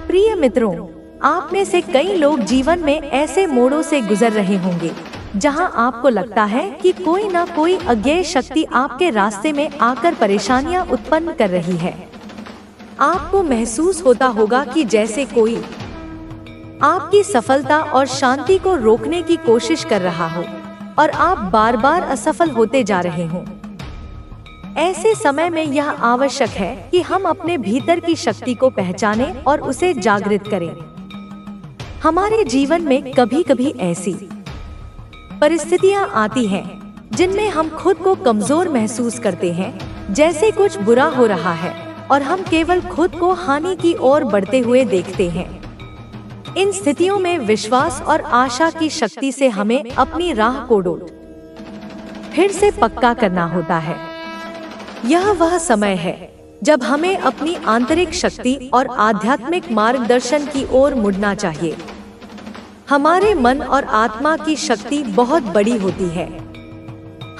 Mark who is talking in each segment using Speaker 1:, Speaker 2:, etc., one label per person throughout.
Speaker 1: प्रिय मित्रों, आप में से कई लोग जीवन में ऐसे मोड़ों से गुजर रहे होंगे जहां आपको लगता है कि कोई ना कोई अज्ञेय शक्ति आपके रास्ते में आकर परेशानियां उत्पन्न कर रही है। आपको महसूस होता होगा कि जैसे कोई आपकी सफलता और शांति को रोकने की कोशिश कर रहा हो और आप बार बार असफल होते जा रहे हों। ऐसे समय में यह आवश्यक है कि हम अपने भीतर की शक्ति को पहचानें और उसे जागृत करें। हमारे जीवन में कभी कभी ऐसी परिस्थितियां आती हैं जिनमें हम खुद को कमजोर महसूस करते हैं, जैसे कुछ बुरा हो रहा है और हम केवल खुद को हानि की ओर बढ़ते हुए देखते हैं। इन स्थितियों में विश्वास और आशा की शक्ति से हमें अपनी राह को फिर से पक्का करना होता है। यह वह समय है जब हमें अपनी आंतरिक शक्ति और आध्यात्मिक मार्गदर्शन की ओर मुड़ना चाहिए। हमारे मन और आत्मा की शक्ति बहुत बड़ी होती है।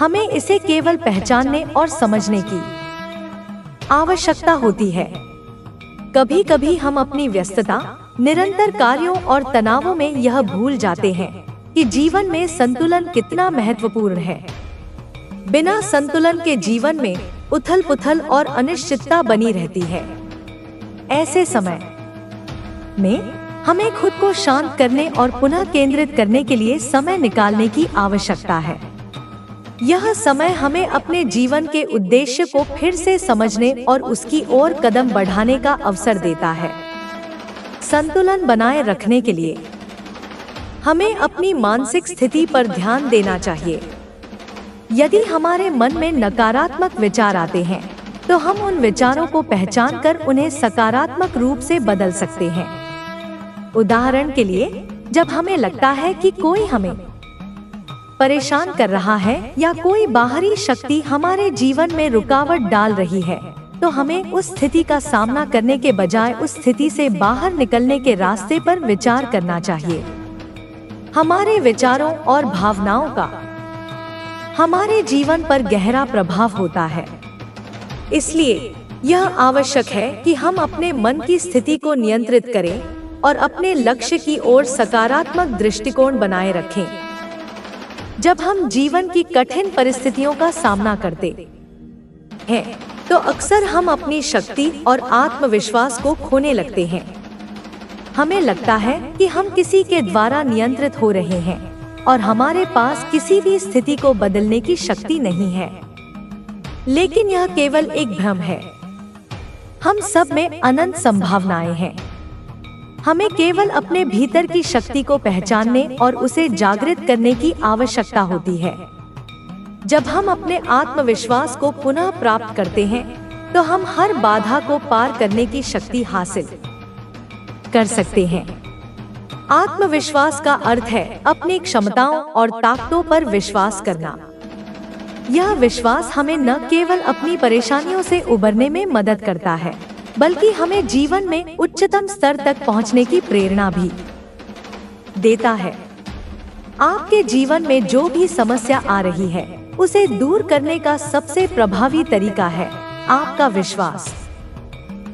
Speaker 1: हमें इसे केवल पहचानने और समझने की आवश्यकता होती है। कभी कभी हम अपनी व्यस्तता, निरंतर कार्यों और तनावों में यह भूल जाते हैं कि जीवन में संतुलन कितना महत्वपूर्ण है। बिना संतुलन के जीवन में उथल-पुथल और अनिश्चितता बनी रहती है। ऐसे समय में हमें खुद को शांत करने और पुनः केंद्रित करने के लिए समय निकालने की आवश्यकता है। यह समय हमें अपने जीवन के उद्देश्य को फिर से समझने और उसकी ओर कदम बढ़ाने का अवसर देता है। संतुलन बनाए रखने के लिए हमें अपनी मानसिक स्थिति पर ध्यान देना चाहिए। यदि हमारे मन में नकारात्मक विचार आते हैं, तो हम उन विचारों को पहचानकर उन्हें सकारात्मक रूप से बदल सकते हैं। उदाहरण के लिए, जब हमें लगता है कि कोई हमें परेशान कर रहा है या कोई बाहरी शक्ति हमारे जीवन में रुकावट डाल रही है, तो हमें उस स्थिति का सामना करने के बजाय उस स्थिति से बाहर निकलने के रास्ते पर विचार करना चाहिए। हमारे विचारों और भावनाओं का हमारे जीवन पर गहरा प्रभाव होता है। इसलिए यह आवश्यक है कि हम अपने मन की स्थिति को नियंत्रित करें और अपने लक्ष्य की ओर सकारात्मक दृष्टिकोण बनाए रखें। जब हम जीवन की कठिन परिस्थितियों का सामना करते हैं, तो अक्सर हम अपनी शक्ति और आत्मविश्वास को खोने लगते हैं। हमें लगता है कि हम किसी के द्वारा नियंत्रित हो रहे हैं और हमारे पास किसी भी स्थिति को बदलने की शक्ति नहीं है। लेकिन यह केवल एक भ्रम है। हम सब में अनंत संभावनाएं हैं। हमें केवल अपने भीतर की शक्ति को पहचानने और उसे जागृत करने की आवश्यकता होती है। जब हम अपने आत्मविश्वास को पुनः प्राप्त करते हैं, तो हम हर बाधा को पार करने की शक्ति हासिल कर सकते हैं। आत्मविश्वास का अर्थ है अपनी क्षमताओं और ताकतों पर विश्वास करना। यह विश्वास हमें न केवल अपनी परेशानियों से उबरने में मदद करता है, बल्कि हमें जीवन में उच्चतम स्तर तक पहुंचने की प्रेरणा भी देता है। आपके जीवन में जो भी समस्या आ रही है, उसे दूर करने का सबसे प्रभावी तरीका है आपका विश्वास।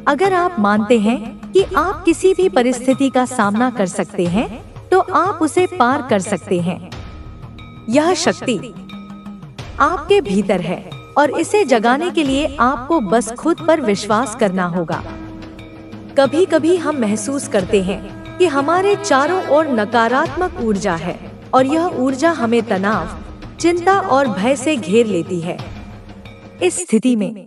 Speaker 1: अगर आप मानते हैं कि आप किसी भी परिस्थिति का सामना कर सकते हैं, तो आप उसे पार कर सकते हैं। यह शक्ति आपके भीतर है और इसे जगाने के लिए आपको बस खुद पर विश्वास करना होगा। कभी कभी हम महसूस करते हैं कि हमारे चारों ओर नकारात्मक ऊर्जा है और यह ऊर्जा हमें तनाव, चिंता और भय से घेर लेती है। इस स्थिति में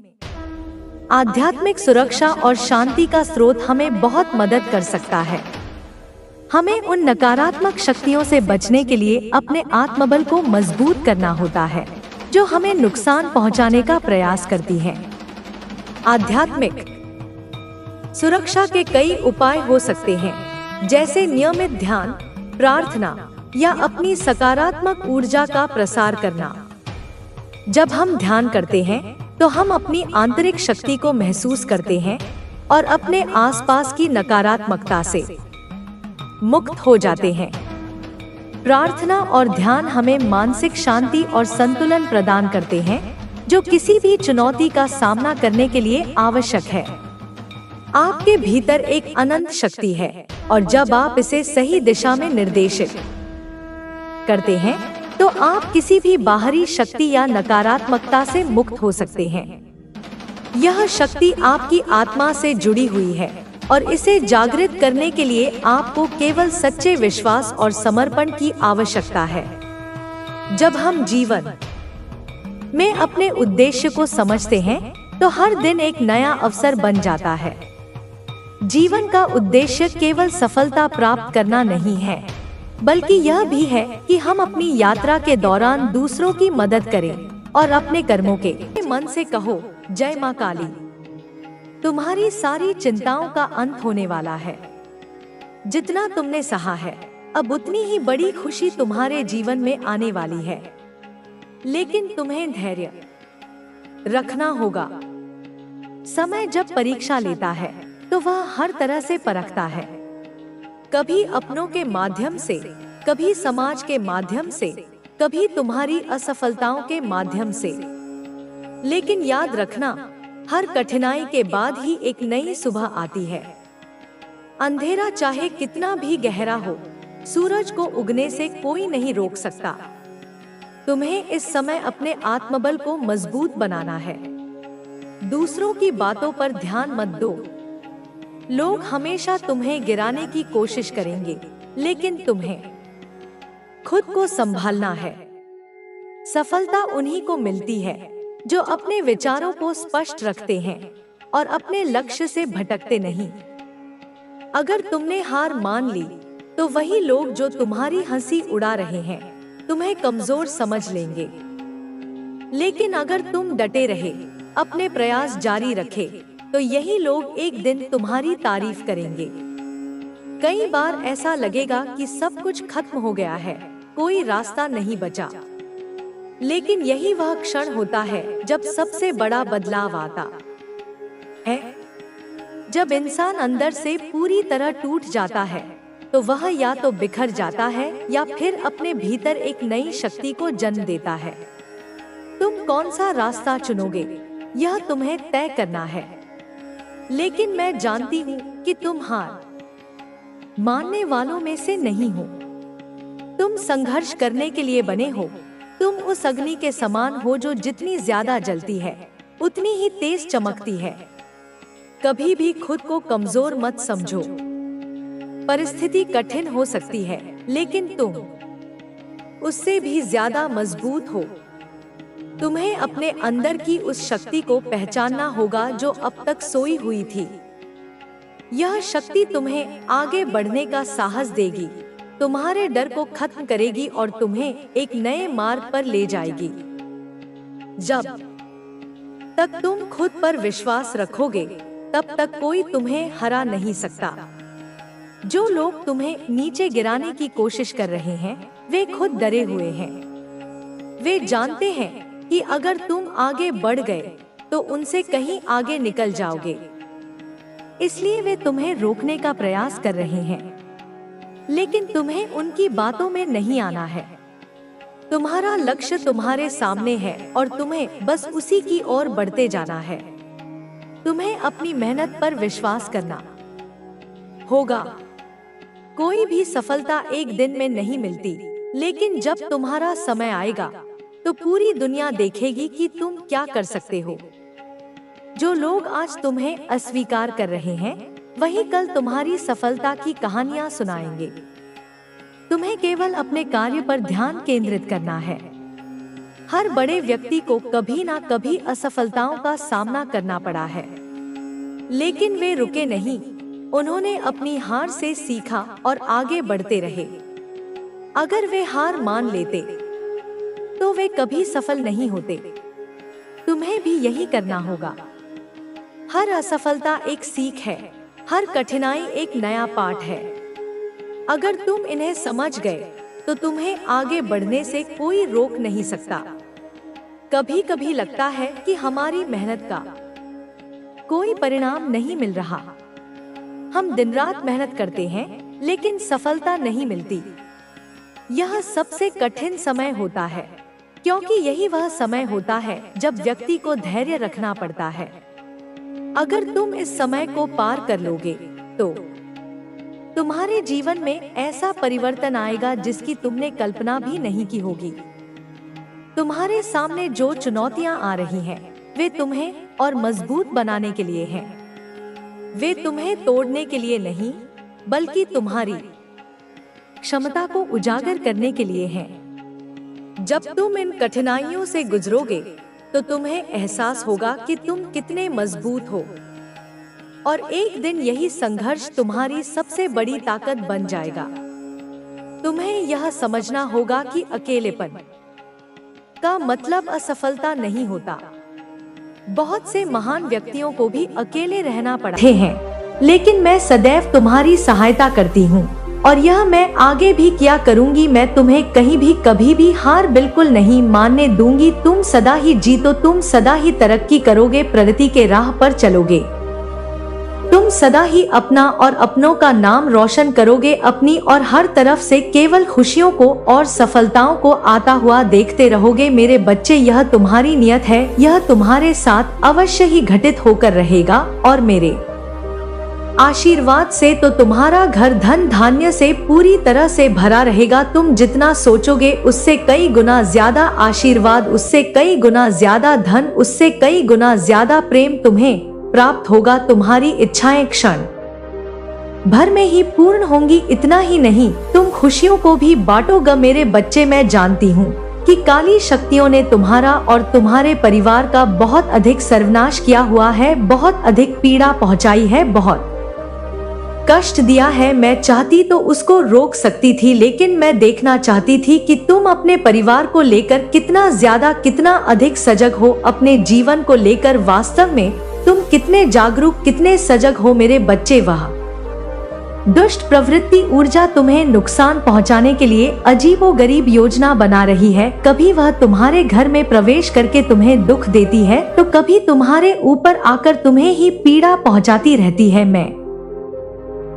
Speaker 1: आध्यात्मिक सुरक्षा और शांति का स्रोत हमें बहुत मदद कर सकता है। हमें उन नकारात्मक शक्तियों से बचने के लिए अपने आत्मबल को मजबूत करना होता है, जो हमें नुकसान पहुंचाने का प्रयास करती हैं। आध्यात्मिक सुरक्षा के कई उपाय हो सकते हैं, जैसे नियमित ध्यान, प्रार्थना या अपनी सकारात्मक ऊर्जा का प्रसार करना। जब हम ध्यान करते हैं, तो हम अपनी आंतरिक शक्ति को महसूस करते हैं और अपने आसपास की नकारात्मकता से मुक्त हो जाते हैं। प्रार्थना और ध्यान हमें मानसिक शांति और संतुलन प्रदान करते हैं, जो किसी भी चुनौती का सामना करने के लिए आवश्यक है। आपके भीतर एक अनंत शक्ति है और जब आप इसे सही दिशा में निर्देशित करते हैं तो आप किसी भी बाहरी शक्ति या नकारात्मकता से मुक्त हो सकते हैं। यह शक्ति आपकी आत्मा से जुड़ी हुई है और इसे जागृत करने के लिए आपको केवल सच्चे विश्वास और समर्पण की आवश्यकता है। जब हम जीवन में अपने उद्देश्य को समझते हैं तो हर दिन एक नया अवसर बन जाता है। जीवन का उद्देश्य केवल सफलता प्राप्त करना नहीं है, बल्कि यह भी है कि हम अपनी यात्रा के दौरान दूसरों की मदद करें और अपने कर्मों के मन से कहो, जय मां काली। तुम्हारी सारी चिंताओं का अंत होने वाला है। जितना तुमने सहा है, अब उतनी ही बड़ी खुशी तुम्हारे जीवन में आने वाली है। लेकिन तुम्हें धैर्य रखना होगा। समय जब परीक्षा लेता है तो वह हर तरह से परखता है, कभी अपनों के माध्यम से, कभी समाज के माध्यम से, कभी तुम्हारी असफलताओं के माध्यम से। लेकिन याद रखना, हर कठिनाई के बाद ही एक नई सुबह आती है। अंधेरा चाहे कितना भी गहरा हो, सूरज को उगने से कोई नहीं रोक सकता। तुम्हें इस समय अपने आत्मबल को मजबूत बनाना है। दूसरों की बातों पर ध्यान मत दो। लोग हमेशा तुम्हें गिराने की कोशिश करेंगे, लेकिन तुम्हें खुद को संभालना है। सफलता उन्हीं को मिलती है जो अपने विचारों को स्पष्ट रखते हैं और अपने लक्ष्य से भटकते नहीं। अगर तुमने हार मान ली तो वही लोग जो तुम्हारी हंसी उड़ा रहे हैं तुम्हें कमजोर समझ लेंगे। लेकिन अगर तुम डटे रहे, अपने प्रयास जारी रखे, तो यही लोग एक दिन तुम्हारी तारीफ करेंगे। कई बार ऐसा लगेगा कि सब कुछ खत्म हो गया है, कोई रास्ता नहीं बचा। लेकिन यही वह क्षण होता है जब सबसे बड़ा बदलाव आता है। जब इंसान अंदर से पूरी तरह टूट जाता है तो वह या तो बिखर जाता है या फिर अपने भीतर एक नई शक्ति को जन्म देता है। तुम कौन सा रास्ता चुनोगे, यह तुम्हें तय करना है। लेकिन मैं जानती हूँ कि तुम हार मानने वालों में से नहीं हो। तुम संघर्ष करने के लिए बने हो। तुम उस अग्नि के समान हो जो जितनी ज्यादा जलती है उतनी ही तेज चमकती है। कभी भी खुद को कमजोर मत समझो। परिस्थिति कठिन हो सकती है, लेकिन तुम उससे भी ज्यादा मजबूत हो। तुम्हें अपने अंदर की उस शक्ति को पहचानना होगा जो अब तक सोई हुई थी। यह शक्ति तुम्हें आगे बढ़ने का साहस देगी, तुम्हारे डर को खत्म करेगी और तुम्हें एक नए मार्ग पर ले जाएगी। जब तक तुम खुद पर विश्वास रखोगे, तब तक कोई तुम्हें हरा नहीं सकता। जो लोग तुम्हें नीचे गिराने की कोशिश कर रहे हैं, वे खुद डरे हुए हैं। वे जानते हैं कि अगर तुम आगे बढ़ गए तो उनसे कहीं आगे निकल जाओगे। इसलिए वे तुम्हें रोकने का प्रयास कर रहे हैं, लेकिन तुम्हें उनकी बातों में नहीं आना है। तुम्हारा लक्ष्य तुम्हारे सामने है और तुम्हें बस उसी की ओर बढ़ते जाना है। तुम्हें अपनी मेहनत पर विश्वास करना होगा। कोई भी सफलता एक दिन में नहीं मिलती, लेकिन जब तुम्हारा समय आएगा तो पूरी दुनिया देखेगी कि तुम क्या कर सकते हो। जो लोग आज तुम्हें अस्वीकार कर रहे हैं, वही कल तुम्हारी सफलता की कहानियां सुनाएंगे। तुम्हें केवल अपने कार्य पर ध्यान केंद्रित करना है। हर बड़े व्यक्ति को कभी ना कभी असफलताओं का सामना करना पड़ा है, लेकिन वे रुके नहीं। उन्होंने अपनी हार से सीखा और आगे बढ़ते रहे। अगर वे हार मान लेते तो वे कभी सफल नहीं होते। तुम्हें भी यही करना होगा। हर असफलता एक सीख है, हर कठिनाई एक नया पाठ है। अगर तुम इन्हें समझ गए तो तुम्हें आगे बढ़ने से कोई रोक नहीं सकता। कभी कभी लगता है कि हमारी मेहनत का कोई परिणाम नहीं मिल रहा। हम दिन रात मेहनत करते हैं, लेकिन सफलता नहीं मिलती। यह सबसे कठिन समय होता है, क्योंकि यही वह समय होता है जब व्यक्ति को धैर्य रखना पड़ता है। अगर तुम इस समय को पार कर लोगे तो तुम्हारे जीवन में ऐसा परिवर्तन आएगा जिसकी तुमने कल्पना भी नहीं की होगी। तुम्हारे सामने जो चुनौतियां आ रही हैं, वे तुम्हें और मजबूत बनाने के लिए हैं। वे तुम्हें तोड़ने के लिए नहीं, बल्कि तुम्हारी क्षमता को उजागर करने के लिए हैं। जब तुम इन कठिनाइयों से गुजरोगे तो तुम्हें एहसास होगा कि तुम कितने मजबूत हो, और एक दिन यही संघर्ष तुम्हारी सबसे बड़ी ताकत बन जाएगा। तुम्हें यह समझना होगा कि अकेलेपन का मतलब असफलता नहीं होता। बहुत से महान व्यक्तियों को भी अकेले रहना पड़ा है, लेकिन मैं सदैव तुम्हारी सहायता करती हूँ और यह मैं आगे भी किया करूँगी। मैं तुम्हें कहीं भी कभी भी हार बिल्कुल नहीं मानने दूंगी। तुम सदा ही जीतो, तुम सदा ही तरक्की करोगे, प्रगति के राह पर चलोगे। तुम सदा ही अपना और अपनों का नाम रोशन करोगे। अपनी और हर तरफ से केवल खुशियों को और सफलताओं को आता हुआ देखते रहोगे। मेरे बच्चे, यह तुम्हारी नियत है, यह तुम्हारे साथ अवश्य ही घटित होकर रहेगा। और मेरे आशीर्वाद से तो तुम्हारा घर धन धान्य से पूरी तरह से भरा रहेगा। तुम जितना सोचोगे उससे कई गुना ज्यादा आशीर्वाद, उससे कई गुना ज्यादा धन, उससे कई गुना ज्यादा प्रेम तुम्हें प्राप्त होगा। तुम्हारी इच्छाएं क्षण भर में ही पूर्ण होंगी। इतना ही नहीं, तुम खुशियों को भी बांटोगे। मेरे बच्चे, मैं जानती हूँ कि काली शक्तियों ने तुम्हारा और तुम्हारे परिवार का बहुत अधिक सर्वनाश किया हुआ है, बहुत अधिक पीड़ा पहुंचाई है, बहुत कष्ट दिया है। मैं चाहती तो उसको रोक सकती थी, लेकिन मैं देखना चाहती थी कि तुम अपने परिवार को लेकर कितना ज्यादा, कितना अधिक सजग हो। अपने जीवन को लेकर वास्तव में तुम कितने जागरूक, कितने सजग हो। मेरे बच्चे, वह दुष्ट प्रवृत्ति ऊर्जा तुम्हें नुकसान पहुंचाने के लिए अजीबोगरीब योजना बना रही है। कभी वह तुम्हारे घर में प्रवेश करके तुम्हें दुख देती है, तो कभी तुम्हारे ऊपर आकर तुम्हें ही पीड़ा पहुंचाती रहती है। मैं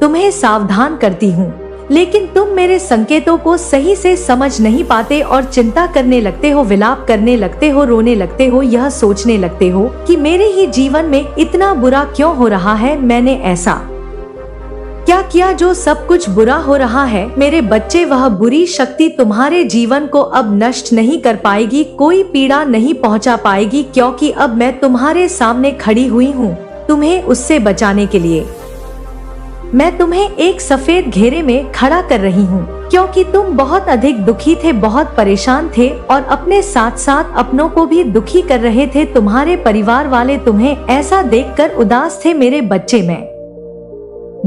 Speaker 1: तुम्हें सावधान करती हूँ, लेकिन तुम मेरे संकेतों को सही से समझ नहीं पाते और चिंता करने लगते हो, विलाप करने लगते हो, रोने लगते हो, यह सोचने लगते हो कि मेरे ही जीवन में इतना बुरा क्यों हो रहा है, मैंने ऐसा क्या किया जो सब कुछ बुरा हो रहा है। मेरे बच्चे, वह बुरी शक्ति तुम्हारे जीवन को अब नष्ट नहीं कर पाएगी, कोई पीड़ा नहीं पहुंचा पाएगी, क्योंकि अब मैं तुम्हारे सामने खड़ी हुई हूँ तुम्हें उससे बचाने के लिए। मैं तुम्हें एक सफेद घेरे में खड़ा कर रही हूँ, क्योंकि तुम बहुत अधिक दुखी थे, बहुत परेशान थे और अपने साथ साथ अपनों को भी दुखी कर रहे थे। तुम्हारे परिवार वाले तुम्हें ऐसा देखकर उदास थे। मेरे बच्चे, मैं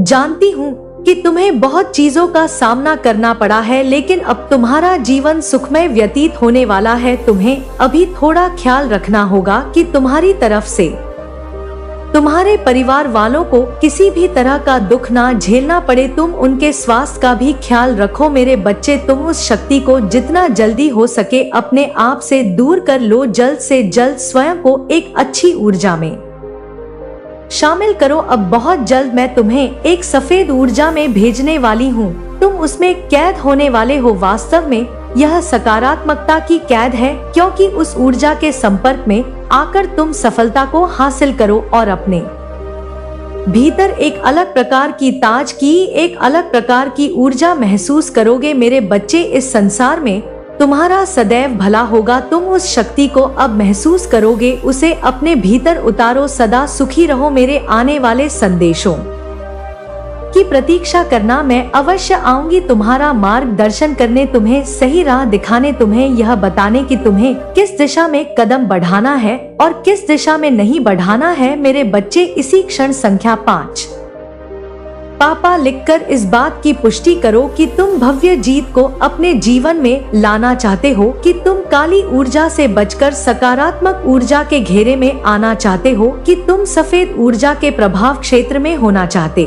Speaker 1: जानती हूँ कि तुम्हें बहुत चीजों का सामना करना पड़ा है, लेकिन अब तुम्हारा जीवन सुखमय व्यतीत होने वाला है। तुम्हें अभी थोड़ा ख्याल रखना होगा कि तुम्हारी तरफ से तुम्हारे परिवार वालों को किसी भी तरह का दुख ना झेलना पड़े। तुम उनके स्वास्थ्य का भी ख्याल रखो। मेरे बच्चे, तुम उस शक्ति को जितना जल्दी हो सके अपने आप से दूर कर लो। जल्द से जल्द स्वयं को एक अच्छी ऊर्जा में शामिल करो। अब बहुत जल्द मैं तुम्हें एक सफेद ऊर्जा में भेजने वाली हूँ, तुम उसमें कैद होने वाले हो। वास्तव में यह सकारात्मकता की कैद है, क्योंकि उस ऊर्जा के संपर्क में आकर तुम सफलता को हासिल करो और अपने भीतर एक अलग प्रकार की ताजगी, एक अलग प्रकार की ऊर्जा महसूस करोगे। मेरे बच्चे, इस संसार में तुम्हारा सदैव भला होगा। तुम उस शक्ति को अब महसूस करोगे, उसे अपने भीतर उतारो। सदा सुखी रहो। मेरे आने वाले संदेशों की प्रतीक्षा करना। मैं अवश्य आऊंगी तुम्हारा मार्गदर्शन करने, तुम्हें सही राह दिखाने, तुम्हें यह बताने कि तुम्हें किस दिशा में कदम बढ़ाना है और किस दिशा में नहीं बढ़ाना है। मेरे बच्चे, इसी क्षण संख्या 5 पापा लिखकर इस बात की पुष्टि करो कि तुम भव्य जीत को अपने जीवन में लाना चाहते हो, कि तुम काली ऊर्जा से बचकर सकारात्मक ऊर्जा के घेरे में आना चाहते हो, कि तुम सफेद ऊर्जा के प्रभाव क्षेत्र में होना चाहते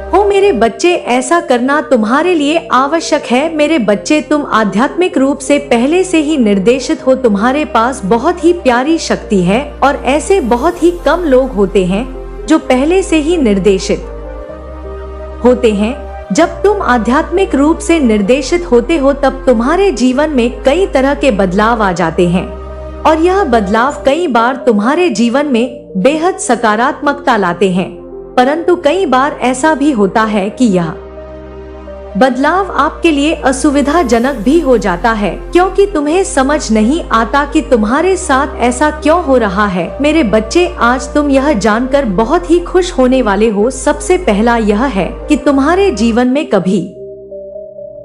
Speaker 1: हो। मेरे बच्चे, ऐसा करना तुम्हारे लिए आवश्यक है। मेरे बच्चे, तुम आध्यात्मिक रूप से पहले से ही निर्देशित हो। तुम्हारे पास बहुत ही प्यारी शक्ति है और ऐसे बहुत ही कम लोग होते हैं जो पहले से ही निर्देशित होते हैं। जब तुम आध्यात्मिक रूप से निर्देशित होते हो तब तुम्हारे जीवन में कई तरह के बदलाव आ जाते हैं, और यह बदलाव कई बार तुम्हारे जीवन में बेहद सकारात्मकता लाते हैं, परंतु कई बार ऐसा भी होता है कि यह बदलाव आपके लिए असुविधाजनक भी हो जाता है, क्योंकि तुम्हें समझ नहीं आता कि तुम्हारे साथ ऐसा क्यों हो रहा है। मेरे बच्चे, आज तुम यह जानकर बहुत ही खुश होने वाले हो। सबसे पहला यह है कि तुम्हारे जीवन में कभी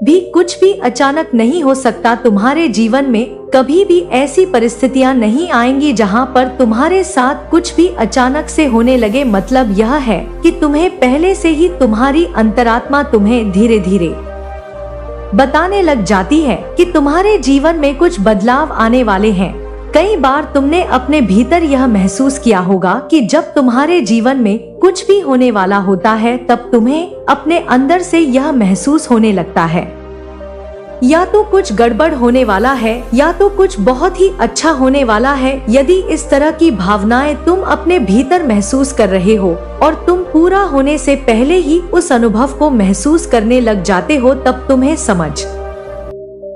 Speaker 1: भी कुछ भी अचानक नहीं हो सकता। तुम्हारे जीवन में कभी भी ऐसी परिस्थितियां नहीं आएंगी जहां पर तुम्हारे साथ कुछ भी अचानक से होने लगे। मतलब यह है कि तुम्हें पहले से ही तुम्हारी अंतरात्मा तुम्हें धीरे धीरे बताने लग जाती है कि तुम्हारे जीवन में कुछ बदलाव आने वाले हैं। कई बार तुमने अपने भीतर यह महसूस किया होगा कि जब तुम्हारे जीवन में कुछ भी होने वाला होता है तब तुम्हें अपने अंदर से यह महसूस होने लगता है या तो कुछ गड़बड़ होने वाला है या तो कुछ बहुत ही अच्छा होने वाला है। यदि इस तरह की भावनाएं तुम अपने भीतर महसूस कर रहे हो और तुम पूरा होने से पहले ही उस अनुभव को महसूस करने लग जाते हो, तब तुम्हें समझ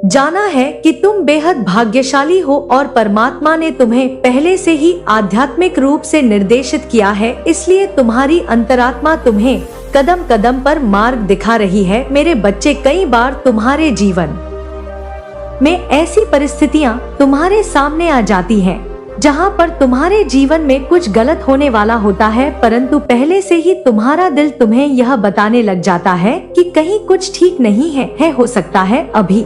Speaker 1: जाना है कि तुम बेहद भाग्यशाली हो और परमात्मा ने तुम्हें पहले से ही आध्यात्मिक रूप से निर्देशित किया है। इसलिए तुम्हारी अंतरात्मा तुम्हें कदम कदम पर मार्ग दिखा रही है। मेरे बच्चे, कई बार तुम्हारे जीवन में ऐसी परिस्थितियां तुम्हारे सामने आ जाती हैं जहां पर तुम्हारे जीवन में कुछ गलत होने वाला होता है, परंतु पहले से ही तुम्हारा दिल तुम्हें यह बताने लग जाता है कि कहीं कुछ ठीक नहीं है। हो सकता है अभी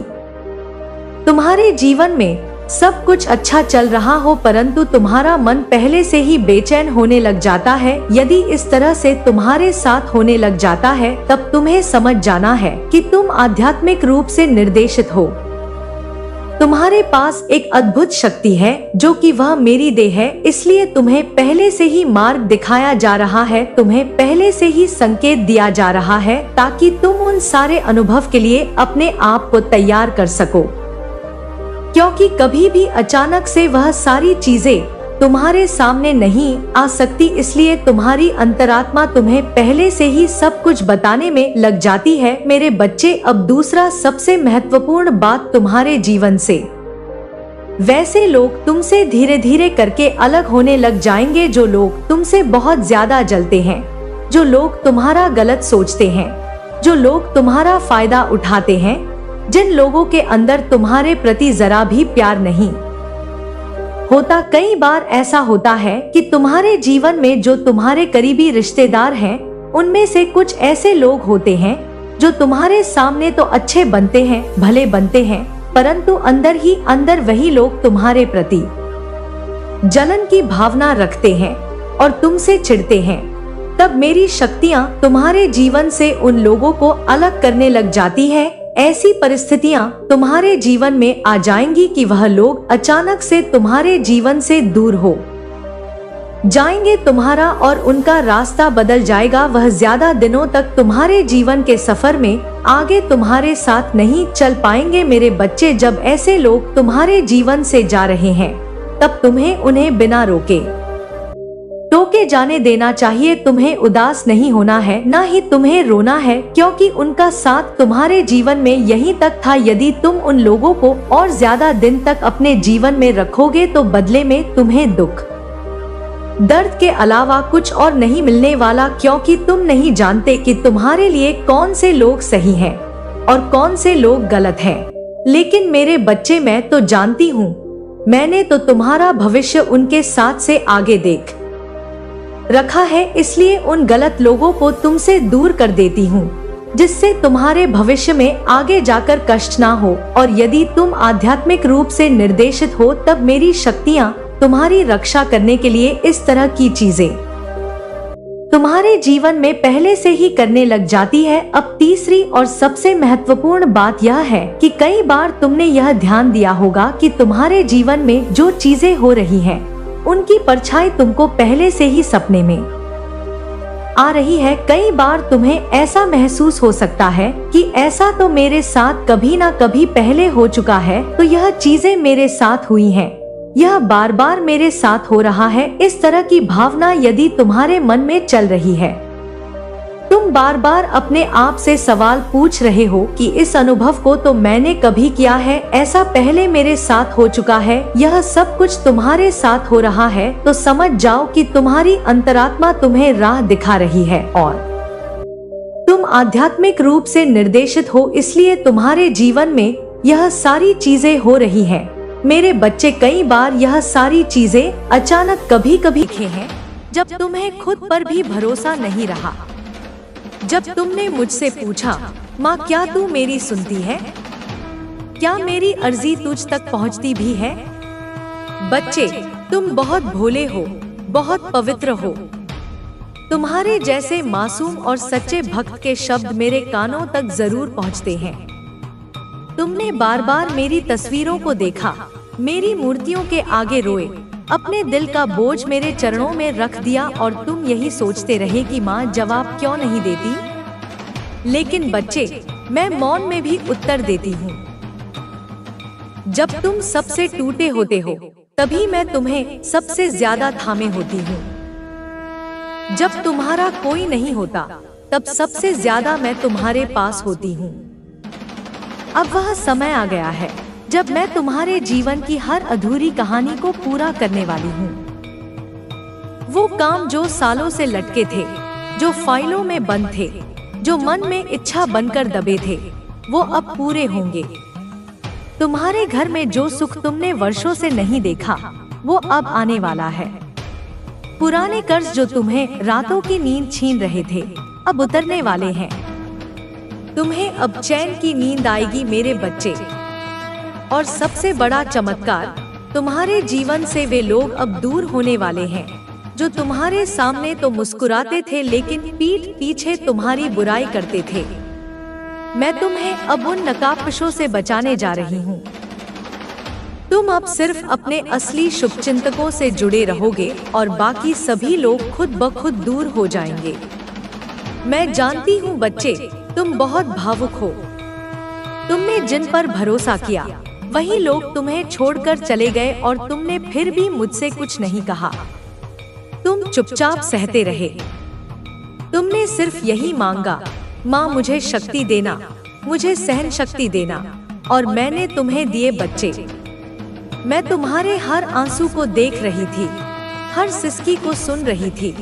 Speaker 1: तुम्हारे जीवन में सब कुछ अच्छा चल रहा हो, परंतु तुम्हारा मन पहले से ही बेचैन होने लग जाता है। यदि इस तरह से तुम्हारे साथ होने लग जाता है तब तुम्हें समझ जाना है कि तुम आध्यात्मिक रूप से निर्देशित हो। तुम्हारे पास एक अद्भुत शक्ति है जो कि वह मेरी देह है। इसलिए तुम्हें पहले से ही मार्ग दिखाया जा रहा है, तुम्हें पहले से ही संकेत दिया जा रहा है ताकि तुम उन सारे अनुभव के लिए अपने आप को तैयार कर सको, क्योंकि कभी भी अचानक से वह सारी चीजें तुम्हारे सामने नहीं आ सकती। इसलिए तुम्हारी अंतरात्मा तुम्हें पहले से ही सब कुछ बताने में लग जाती है। मेरे बच्चे, अब दूसरा सबसे महत्वपूर्ण बात, तुम्हारे जीवन से वैसे लोग तुमसे धीरे धीरे करके अलग होने लग जाएंगे जो लोग तुमसे बहुत ज्यादा जलते हैं, जो लोग तुम्हारा गलत सोचते हैं, जो लोग तुम्हारा फायदा उठाते हैं, जिन लोगों के अंदर तुम्हारे प्रति जरा भी प्यार नहीं होता। कई बार ऐसा होता है कि तुम्हारे जीवन में जो तुम्हारे करीबी रिश्तेदार हैं, उनमें से कुछ ऐसे लोग होते हैं जो तुम्हारे सामने तो अच्छे बनते हैं, भले बनते हैं, परंतु अंदर ही अंदर वही लोग तुम्हारे प्रति जलन की भावना रखते हैं और तुमसे चिढ़ते हैं। तब मेरी शक्तियाँ तुम्हारे जीवन से उन लोगों को अलग करने लग जाती है। ऐसी परिस्थितियां तुम्हारे जीवन में आ जाएंगी कि वह लोग अचानक से तुम्हारे जीवन से दूर हो जाएंगे, तुम्हारा और उनका रास्ता बदल जाएगा। वह ज्यादा दिनों तक तुम्हारे जीवन के सफर में आगे तुम्हारे साथ नहीं चल पाएंगे। मेरे बच्चे, जब ऐसे लोग तुम्हारे जीवन से जा रहे हैं तब तुम्हें उन्हें बिना रोके टोके जाने देना चाहिए। तुम्हें उदास नहीं होना है, ना ही तुम्हें रोना है, क्योंकि उनका साथ तुम्हारे जीवन में यहीं तक था। यदि तुम उन लोगों को और ज्यादा दिन तक अपने जीवन में रखोगे तो बदले में तुम्हें दुख, दर्द के अलावा कुछ और नहीं मिलने वाला, क्योंकि तुम नहीं जानते कि तुम्हारे लिए कौन से लोग सही हैं और कौन से लोग गलत हैं। लेकिन मेरे बच्चे, मैं तो जानती हूँ, मैंने तो तुम्हारा भविष्य उनके साथ से आगे देख रखा है। इसलिए उन गलत लोगों को तुमसे दूर कर देती हूँ, जिससे तुम्हारे भविष्य में आगे जाकर कष्ट ना हो। और यदि तुम आध्यात्मिक रूप से निर्देशित हो तब मेरी शक्तियाँ तुम्हारी रक्षा करने के लिए इस तरह की चीजें तुम्हारे जीवन में पहले से ही करने लग जाती है। अब तीसरी और सबसे महत्वपूर्ण बात यह है कि कई बार तुमने यह ध्यान दिया होगा कि तुम्हारे जीवन में जो चीजें हो रही हैं, उनकी परछाई तुमको पहले से ही सपने में आ रही है। कई बार तुम्हें ऐसा महसूस हो सकता है कि ऐसा तो मेरे साथ कभी ना कभी पहले हो चुका है, तो यह चीजें मेरे साथ हुई हैं, यह बार बार मेरे साथ हो रहा है। इस तरह की भावना यदि तुम्हारे मन में चल रही है तो तुम बार बार अपने आप से सवाल पूछ रहे हो कि इस अनुभव को तो मैंने कभी किया है, ऐसा पहले मेरे साथ हो चुका है, यह सब कुछ तुम्हारे साथ हो रहा है, तो समझ जाओ कि तुम्हारी अंतरात्मा तुम्हें राह दिखा रही है और तुम आध्यात्मिक रूप से निर्देशित हो, इसलिए तुम्हारे जीवन में यह सारी चीजें हो रही हैं। मेरे बच्चे, कई बार यह सारी चीजें अचानक कभी कभी दिखे हैं जब तुम्हें खुद पर भी भरोसा नहीं रहा। जब तुमने मुझसे पूछा, माँ क्या तू मेरी सुनती है? क्या मेरी अर्जी तुझ तक पहुँचती भी है? बच्चे, तुम बहुत भोले हो, बहुत पवित्र हो। तुम्हारे जैसे मासूम और सच्चे भक्त के शब्द मेरे कानों तक जरूर पहुँचते हैं। तुमने बार बार मेरी तस्वीरों को देखा, मेरी मूर्तियों के आगे रोए, अपने दिल का बोझ मेरे चरणों में रख दिया और तुम यही सोचते रहे कि माँ जवाब क्यों नहीं देती। लेकिन बच्चे, मैं मौन में भी उत्तर देती हूँ। जब तुम सबसे टूटे होते हो तभी मैं तुम्हें सबसे ज्यादा थामे होती हूँ। जब तुम्हारा कोई नहीं होता तब सबसे ज्यादा मैं तुम्हारे पास होती हूँ। अब वह समय आ गया है जब मैं तुम्हारे जीवन की हर अधूरी कहानी को पूरा करने वाली हूँ। वो काम जो सालों से लटके थे, जो फाइलों में बंद थे, जो मन में इच्छा बनकर दबे थे, वो अब पूरे होंगे। तुम्हारे घर में जो सुख तुमने वर्षों से नहीं देखा, वो अब आने वाला है। पुराने कर्ज जो तुम्हें रातों की नींद छीन रहे थे, अब उतरने वाले हैं। तुम्हें अब चैन की नींद आएगी मेरे बच्चे। और सबसे बड़ा चमत्कार, तुम्हारे जीवन से वे लोग अब दूर होने वाले हैं जो तुम्हारे सामने तो मुस्कुराते थे लेकिन पीठ पीछे तुम्हारी बुराई करते थे। मैं तुम्हें अब उन नकाबपोशों से बचाने जा रही हूँ। तुम अब सिर्फ अपने असली शुभचिंतकों से जुड़े रहोगे और बाकी सभी लोग खुद ब खुद दूर हो जाएंगे। मैं जानती हूँ बच्चे, तुम बहुत भावुक हो। तुमने जिन पर भरोसा किया वही लोग तुम्हें छोड़कर चले गए और तुमने फिर भी मुझसे कुछ नहीं कहा। तुम चुपचाप सहते रहे। तुमने सिर्फ यही मांगा, माँ मुझे शक्ति देना, मुझे सहन शक्ति देना, और मैंने तुम्हें दिए बच्चे। मैं तुम्हारे हर आंसू को देख रही थी, हर सिसकी को सुन रही थी,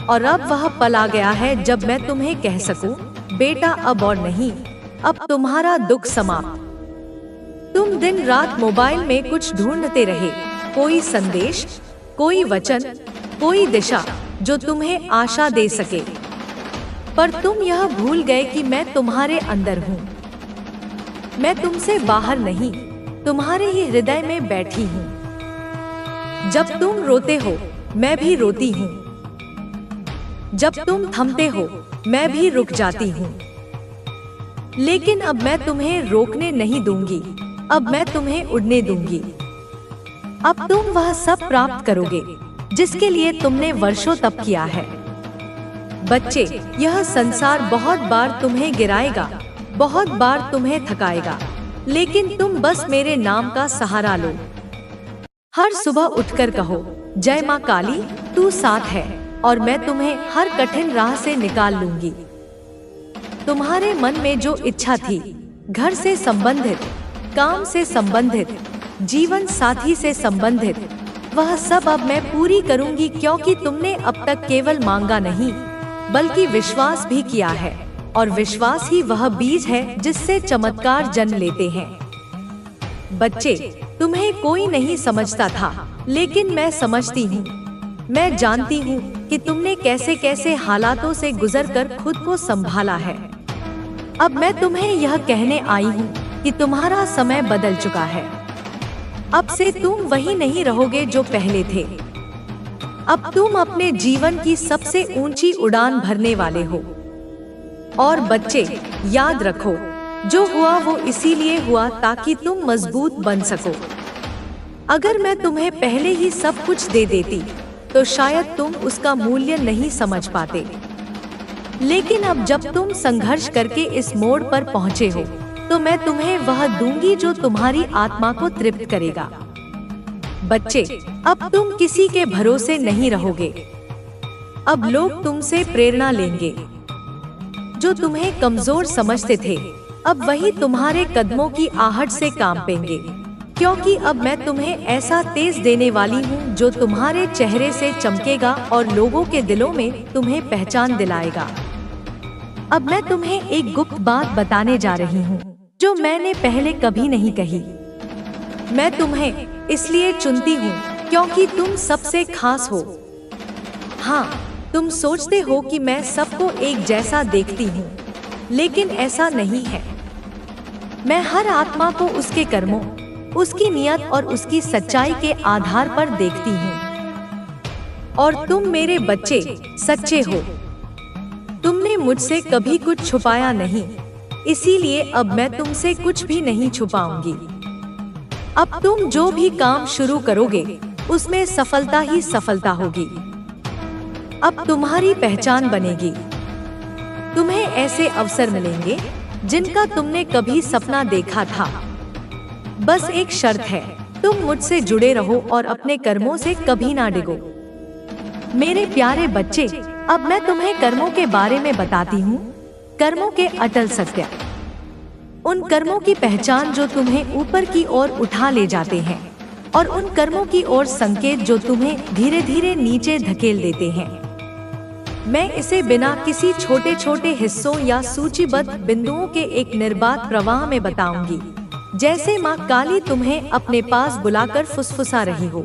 Speaker 1: और अब वह पल आ गया है जब मैं तुम्हें कह सकूं, बेटा अब और नहीं, अब तुम्हारा दुख समाप्त। तुम दिन रात मोबाइल में कुछ ढूंढते रहे, कोई संदेश, कोई वचन, कोई दिशा जो तुम्हें आशा दे सके, पर तुम यह भूल गए कि मैं तुम्हारे अंदर हूँ। मैं तुमसे बाहर नहीं, तुम्हारे ही हृदय में बैठी हूँ। जब तुम रोते हो मैं भी रोती हूँ, जब तुम थमते हो मैं भी रुक जाती हूँ। लेकिन अब मैं तुम्हें रोकने नहीं दूंगी, अब मैं तुम्हें उड़ने दूंगी। अब तुम वह सब प्राप्त करोगे जिसके लिए तुमने वर्षों तप किया है। बच्चे, यह संसार बहुत बार तुम्हें गिराएगा, बहुत बार तुम्हें थकाएगा, लेकिन तुम बस मेरे नाम का सहारा लो। हर सुबह उठकर कहो, जय माँ काली, तू साथ है और मैं तुम्हें हर कठिन राह से निकाल लूंगी। तुम्हारे मन में जो इच्छा थी, घर से संबंधित, काम से संबंधित, जीवन साथी से संबंधित, वह सब अब मैं पूरी करूंगी, क्योंकि तुमने अब तक केवल मांगा नहीं बल्कि विश्वास भी किया है, और विश्वास ही वह बीज है जिससे चमत्कार जन्म लेते हैं। बच्चे, तुम्हें कोई नहीं समझता था, लेकिन मैं समझती हूँ। मैं जानती हूँ कि तुमने कैसे कैसे हालातों से गुजरकर खुद को संभाला है। अब मैं तुम्हें यह कहने आई हूँ कि तुम्हारा समय बदल चुका है। अब से तुम वही नहीं रहोगे जो पहले थे। अब तुम अपने जीवन की सबसे ऊंची उड़ान भरने वाले हो। और बच्चे, याद रखो, जो हुआ वो इसीलिए हुआ ताकि तुम मजबूत बन सको। अगर मैं तुम्हें पहले ही सब कुछ दे देती तो शायद तुम उसका मूल्य नहीं समझ पाते। लेकिन अब जब तुम संघर्ष करके इस मोड़ पर पहुँचे हो तो मैं तुम्हें वह दूंगी जो तुम्हारी आत्मा को तृप्त करेगा। बच्चे, अब तुम किसी के भरोसे नहीं रहोगे। अब लोग तुमसे प्रेरणा लेंगे। जो तुम्हें कमजोर समझते थे, अब वही तुम्हारे कदमों की आहट से कांपेंगे, क्योंकि अब मैं तुम्हें ऐसा तेज देने वाली हूँ जो तुम्हारे चेहरे से चमकेगा और लोगों के दिलों में तुम्हें पहचान दिलाएगा। अब मैं तुम्हें एक गुप्त बात बताने जा रही हूँ जो मैंने पहले कभी नहीं कही। मैं तुम्हें इसलिए चुनती हूँ क्योंकि तुम सबसे खास हो। हाँ, तुम सोचते हो कि मैं सबको एक जैसा देखती हूँ, लेकिन ऐसा नहीं है। मैं हर आत्मा को उसके कर्मों, उसकी नियत और उसकी सच्चाई के आधार पर देखती हूँ। और तुम मेरे बच्चे सच्चे हो। तुमने मुझसे कभी कुछ छुपाया नहीं, इसीलिए अब मैं तुमसे कुछ भी नहीं छुपाऊंगी। अब तुम जो भी काम शुरू करोगे उसमें सफलता ही सफलता होगी। अब तुम्हारी पहचान बनेगी। तुम्हें ऐसे अवसर मिलेंगे जिनका तुमने कभी सपना देखा था। बस एक शर्त है, तुम मुझसे जुड़े रहो और अपने कर्मों से कभी ना डिगो। मेरे प्यारे बच्चे, अब मैं तुम्हें कर्मों के बारे में बताती हूँ। कर्मों के अटल सत्य, उन कर्मों की पहचान जो तुम्हें ऊपर की ओर उठा ले जाते हैं, और उन कर्मों की ओर संकेत जो तुम्हें धीरे धीरे नीचे धकेल देते हैं। मैं इसे बिना किसी छोटे छोटे हिस्सों या सूचीबद्ध बिंदुओं के एक निर्बाध प्रवाह में बताऊंगी, जैसे माँ काली तुम्हें अपने पास बुलाकर फुसफुसा रही हो।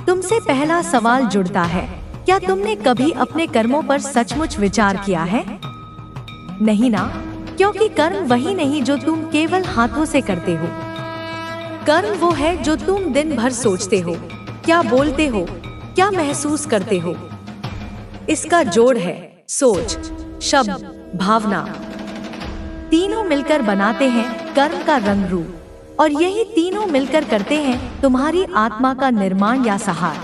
Speaker 1: तुमसे पहला सवाल जुड़ता है, क्या तुमने कभी अपने कर्मों पर सचमुच विचार किया है? नहीं ना, क्योंकि कर्म वही नहीं जो तुम केवल हाथों से करते हो। कर्म वो है जो तुम दिन भर सोचते हो, क्या बोलते हो, क्या महसूस करते हो। इसका जोड़ है सोच, शब्द, भावना। तीनों मिलकर बनाते हैं कर्म का रंग रूप, और यही तीनों मिलकर करते हैं तुम्हारी आत्मा का निर्माण या सहार।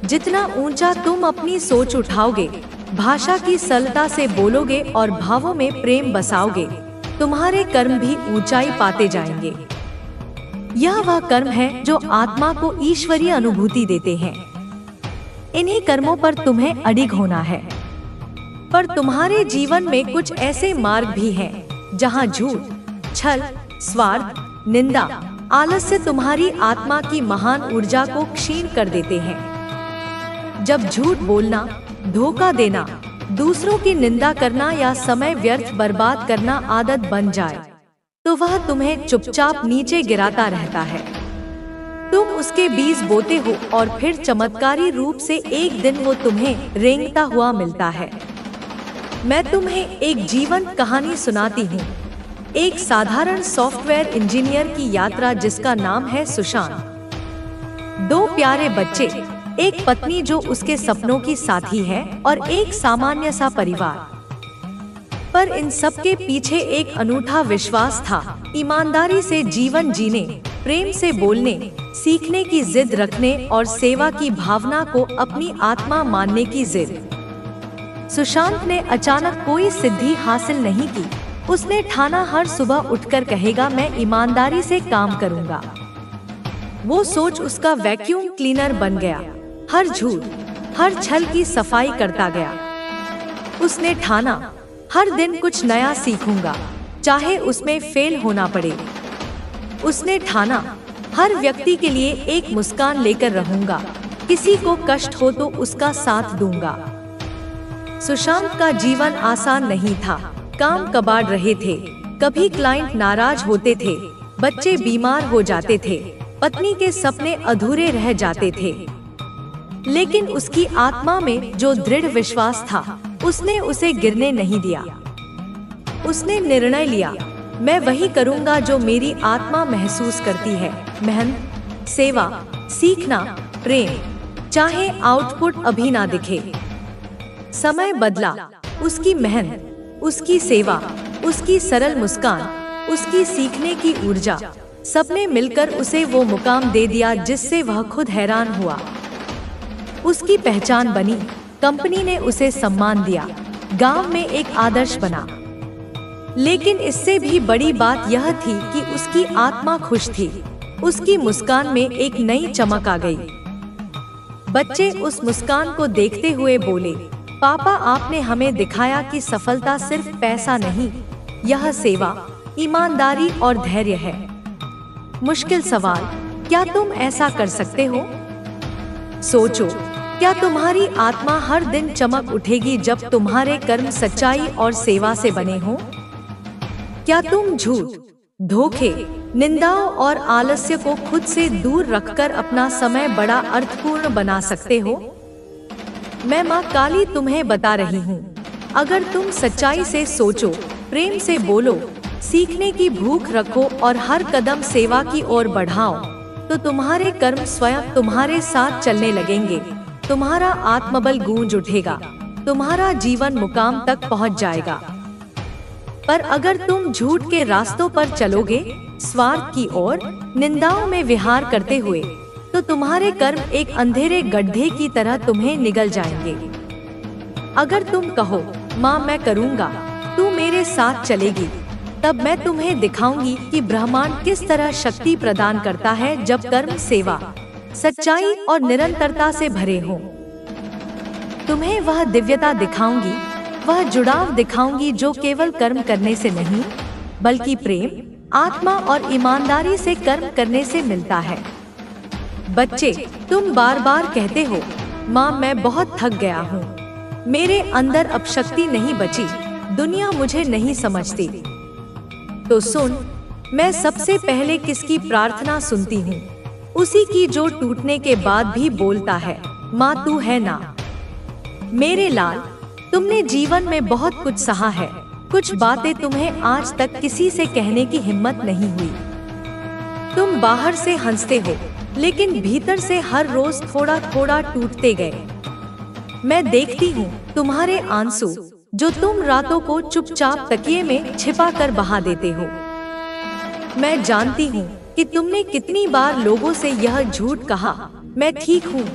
Speaker 1: जितना ऊंचा तुम अपनी सोच उठाओगे, भाषा की सरलता से बोलोगे और भावों में प्रेम बसाओगे, तुम्हारे कर्म भी ऊंचाई पाते जाएंगे। यह वह कर्म है जो आत्मा को ईश्वरीय अनुभूति देते हैं। इन्हीं कर्मों पर तुम्हें अडिग होना है। पर तुम्हारे जीवन में कुछ ऐसे मार्ग भी हैं जहां झूठ, छल, स्वार्थ, निंदा, आलस्य तुम्हारी आत्मा की महान ऊर्जा को क्षीण कर देते हैं। जब झूठ बोलना, धोखा देना, दूसरों की निंदा करना या समय व्यर्थ बर्बाद करना आदत बन जाए, तो वह तुम्हें चुपचाप नीचे गिराता रहता है। तुम उसके बीज बोते हो और फिर चमत्कारी रूप से एक दिन वो तुम्हें रेंगता हुआ मिलता है। मैं तुम्हें एक जीवंत कहानी सुनाती हूँ, एक साधारण सॉफ्टवेयर इंजीनियर की यात्रा जिसका नाम है सुशांत। दो प्यारे बच्चे, एक पत्नी जो उसके सपनों की साथी है और एक सामान्य सा परिवार। पर इन सब के पीछे एक अनूठा विश्वास था, ईमानदारी से जीवन जीने, प्रेम से बोलने, सीखने की जिद रखने और सेवा की भावना को अपनी आत्मा मानने की जिद। सुशांत ने अचानक कोई सिद्धि हासिल नहीं की। उसने ठाना हर सुबह उठकर कहेगा, मैं ईमानदारी से काम करूंगा। वो सोच उसका वैक्यूम क्लीनर बन गया। हर झूठ, हर छल की सफाई करता गया। उसने ठाना, हर दिन कुछ नया सीखूंगा, चाहे उसमें फेल होना पड़े। उसने ठाना, हर व्यक्ति के लिए एक मुस्कान लेकर रहूंगा, किसी को कष्ट हो तो उसका साथ दूंगा। सुशांत का जीवन आसान नहीं था। काम कबाड़ रहे थे, कभी क्लाइंट नाराज होते थे, बच्चे बीमार हो जाते थे, पत्नी के सपने अधूरे रह जाते थे। लेकिन उसकी आत्मा में जो दृढ़ विश्वास था, उसने उसे गिरने नहीं दिया। उसने निर्णय लिया, मैं वही करूंगा जो मेरी आत्मा महसूस करती है। मेहनत, सेवा, सीखना, प्रेम, चाहे आउटपुट अभी ना दिखे। समय बदला, उसकी मेहनत, उसकी सेवा, उसकी सरल मुस्कान, उसकी सीखने की ऊर्जा, सबने मिलकर उसे वो मुकाम दे दिया जिससे वह खुद हैरान हुआ। उसकी पहचान बनी, कंपनी ने उसे सम्मान दिया, गांव में एक आदर्श बना। लेकिन इससे भी बड़ी बात यह थी कि उसकी आत्मा खुश थी। उसकी मुस्कान में एक नई चमक आ गई। बच्चे उस मुस्कान को देखते हुए बोले, पापा, आपने हमें दिखाया कि सफलता सिर्फ पैसा नहीं, यह सेवा, ईमानदारी और धैर्य है। मुश्किल सवाल, क्या तुम ऐसा कर सकते हो? सोचो, क्या तुम्हारी आत्मा हर दिन चमक उठेगी जब तुम्हारे कर्म सच्चाई और सेवा से बने हों? क्या तुम झूठ, धोखे, निंदाओं और आलस्य को खुद से दूर रखकर अपना समय बड़ा अर्थपूर्ण बना सकते हो? मैं माँ काली तुम्हें बता रही हूँ, अगर तुम सच्चाई से सोचो, प्रेम से बोलो, सीखने की भूख रखो और हर कदम सेवा की ओर बढ़ाओ, तो तुम्हारे कर्म स्वयं तुम्हारे साथ चलने लगेंगे। तुम्हारा आत्मबल गूंज उठेगा, तुम्हारा जीवन मुकाम तक पहुँच जाएगा। पर अगर तुम झूठ के रास्तों पर चलोगे, स्वार्थ की ओर, निंदाओं में विहार करते हुए, तो तुम्हारे कर्म एक अंधेरे गड्ढे की तरह तुम्हें निगल जाएंगे। अगर तुम कहो, माँ मैं करूँगा, तू मेरे साथ चलेगी, तब मैं तुम्हें दिखाऊंगी कि ब्रह्मांड किस तरह शक्ति प्रदान करता है जब कर्म, सेवा, सच्चाई और निरंतरता से भरे हों। तुम्हें वह दिव्यता दिखाऊंगी, वह जुड़ाव दिखाऊंगी जो केवल कर्म करने से नहीं, बल्कि प्रेम, आत्मा और ईमानदारी से कर्म करने से मिलता है। बच्चे, तुम बार बार कहते हो, माँ मैं बहुत थक गया हूँ, मेरे अंदर अब शक्ति नहीं बची, दुनिया मुझे नहीं समझती। तो सुन, मैं सबसे पहले किसकी प्रार्थना सुनती हूँ? उसी की जो टूटने के बाद भी बोलता है, माँ तू है ना। मेरे लाल, तुमने जीवन में बहुत कुछ सहा है, कुछ बातें तुम्हें आज तक किसी से कहने की हिम्मत नहीं हुई। तुम बाहर से हंसते हो, लेकिन भीतर से हर रोज थोड़ा थोड़ा टूटते गए। मैं देखती हूँ तुम्हारे आंसू, जो तुम रातों को चुपचाप तकिए में छिपा कर बहा देते हो। मैं जानती हूँ कि तुमने कितनी बार लोगों से यह झूठ कहा, मैं ठीक हूँ,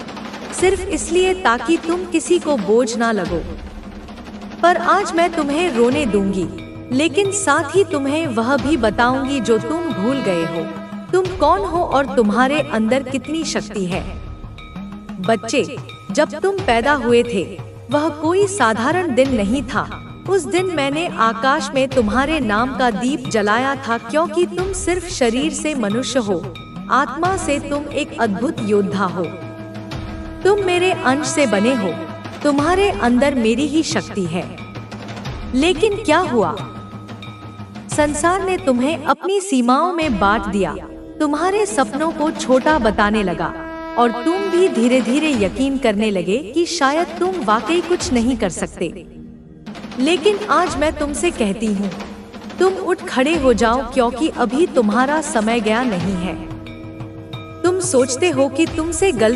Speaker 1: सिर्फ इसलिए ताकि तुम किसी को बोझ ना लगो। पर आज मैं तुम्हें रोने दूंगी, लेकिन साथ ही तुम्हें वह भी बताऊंगी जो तुम भूल गए हो, तुम कौन हो और तुम्हारे अंदर कितनी शक्ति है। बच्चे, जब तुम पैदा हुए थे, वह कोई साधारण दिन नहीं था। उस दिन मैंने आकाश में तुम्हारे नाम का दीप जलाया था, क्योंकि तुम सिर्फ शरीर से मनुष्य हो, आत्मा से तुम एक अद्भुत योद्धा हो। तुम मेरे अंश से बने हो, तुम्हारे अंदर मेरी ही शक्ति है। लेकिन क्या हुआ? संसार ने तुम्हें अपनी सीमाओं में बांट दिया, तुम्हारे सपनों को छोटा बताने लगा, और तुम भी धीरे धीरे यकीन करने लगे कि शायद तुम वाकई कुछ नहीं कर सकते। लेकिन आज मैं तुमसे कहती हूँ, तुम उठ खड़े हो जाओ, क्योंकि अभी तुम्हारा समय गया नहीं है। तुम सोचते हो कि तुमसे गलती